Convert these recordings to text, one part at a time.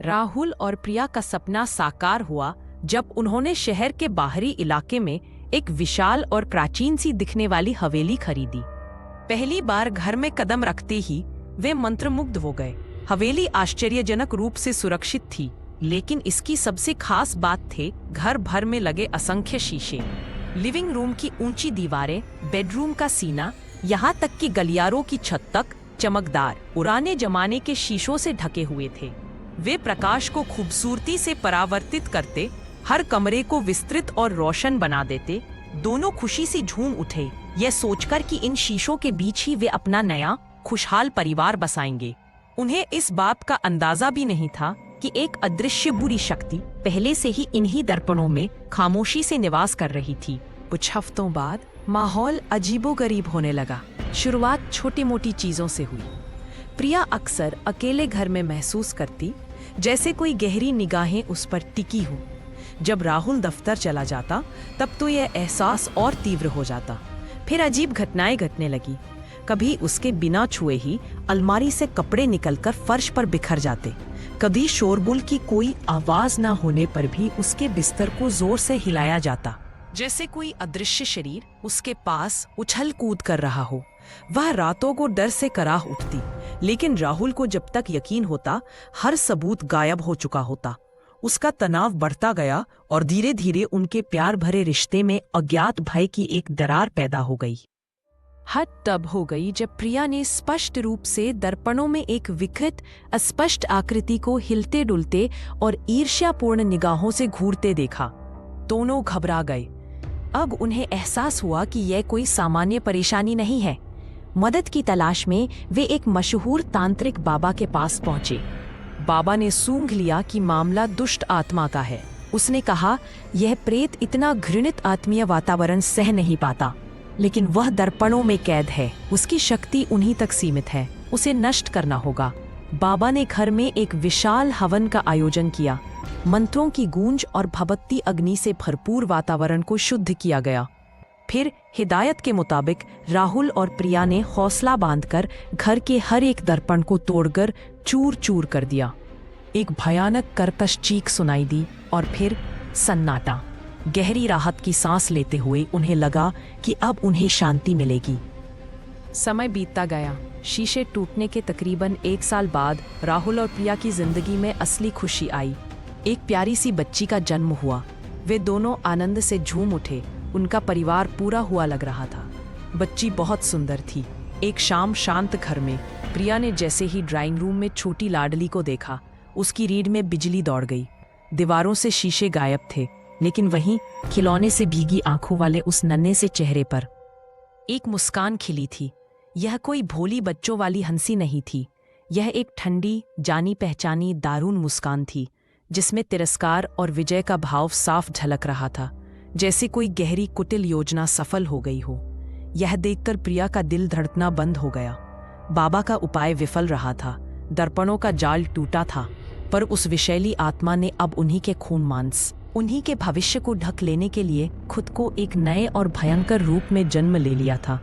राहुल और प्रिया का सपना साकार हुआ जब उन्होंने शहर के बाहरी इलाके में एक विशाल और प्राचीन सी दिखने वाली हवेली खरीदी। पहली बार घर में कदम रखते ही वे मंत्रमुग्ध हो गए। हवेली आश्चर्यजनक रूप से सुरक्षित थी, लेकिन इसकी सबसे खास बात थे घर भर में लगे असंख्य शीशे। लिविंग रूम की ऊंची दीवारें, बेडरूम का सीना, यहाँ तक कि गलियारों की छत तक चमकदार पुराने जमाने के शीशों से ढके हुए थे। वे प्रकाश को खूबसूरती से परावर्तित करते, हर कमरे को विस्तृत और रोशन बना देते। दोनों खुशी से झूम उठे, यह सोचकर कि इन शीशों के बीच ही वे अपना नया खुशहाल परिवार बसाएंगे। उन्हें इस बात का अंदाजा भी नहीं था कि एक अदृश्य बुरी शक्ति पहले से ही इन्हीं दर्पणों में खामोशी से निवास कर रही थी। कुछ हफ्तों बाद माहौल अजीबोगरीब होने लगा। शुरुआत छोटी मोटी चीजों से हुई। प्रिया अक्सर अकेले घर में महसूस करती जैसे कोई गहरी निगाहें उस पर टिकी हो। जब राहुल दफ्तर चला जाता तब तो यह एहसास और तीव्र हो जाता। फिर अजीब घटनाएं घटने लगी। कभी उसके बिना छुए ही अलमारी से कपड़े निकलकर फर्श पर बिखर जाते। कभी शोरगुल की कोई आवाज न होने पर भी उसके बिस्तर को जोर से हिलाया जाता, जैसे कोई अदृश्य शरीर उसके पास उछल कूद कर रहा हो। वह रातों को डर से कराह उठती, लेकिन राहुल को जब तक यकीन होता हर सबूत गायब हो चुका होता। उसका तनाव बढ़ता गया और धीरे धीरे उनके प्यार भरे रिश्ते में अज्ञात भय की एक दरार पैदा हो गई। हद तब हो गई जब प्रिया ने स्पष्ट रूप से दर्पणों में एक विकृत अस्पष्ट आकृति को हिलते डुलते और ईर्ष्यापूर्ण निगाहों से घूरते देखा। दोनों घबरा गए। अब उन्हें एहसास हुआ कि यह कोई सामान्य परेशानी नहीं है। मदद की तलाश में वे एक मशहूर तांत्रिक बाबा के पास पहुंचे। बाबा ने सूंघ लिया कि मामला दुष्ट आत्मा का है। उसने कहा, यह प्रेत इतना घृणित आत्मीय वातावरण सह नहीं पाता, लेकिन वह दर्पणों में कैद है। उसकी शक्ति उन्हीं तक सीमित है, उसे नष्ट करना होगा। बाबा ने घर में एक विशाल हवन का आयोजन किया। मंत्रों की गूंज और भभकती अग्नि से भरपूर वातावरण को शुद्ध किया गया। फिर हिदायत के मुताबिक राहुल और प्रिया ने हौसला बांधकर घर के हर एक दर्पण को तोड़कर चूर चूर कर दिया। एक भयानक कर्कश चीख सुनाई दी और फिर सन्नाटा। गहरी राहत की सांस लेते हुए उन्हें लगा कि अब उन्हें शांति मिलेगी। समय बीतता गया। शीशे टूटने के तकरीबन 1 साल बाद राहुल और प्रिया की जिंदगी में असली खुशी आई। एक प्यारी सी बच्ची का जन्म हुआ। वे दोनों आनंद से झूम उठे। उनका परिवार पूरा हुआ लग रहा था। बच्ची बहुत सुंदर थी। एक शाम शांत घर में प्रिया ने जैसे ही ड्राइंग रूम में छोटी लाडली को देखा, उसकी रीढ़ में बिजली दौड़ गई। दीवारों से शीशे गायब थे, लेकिन वहीं खिलौने से भीगी आंखों वाले उस नन्हे से चेहरे पर एक मुस्कान खिली थी। यह कोई भोली बच्चों वाली हंसी नहीं थी। यह एक ठंडी, जानी पहचानी दारुण मुस्कान थी, जिसमें तिरस्कार और विजय का भाव साफ झलक रहा था, जैसे कोई गहरी कुटिल योजना सफल हो गई हो। यह देखकर प्रिया का दिल धड़कना बंद हो गया। बाबा का उपाय विफल रहा था। दर्पणों का जाल टूटा था, पर उस विषैली आत्मा ने अब उन्हीं के खून मांस, उन्हीं के भविष्य को ढक लेने के लिए खुद को एक नए और भयंकर रूप में जन्म ले लिया था।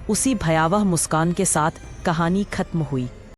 उसी भयावह मुस्कान के साथ कहानी खत्म हुई।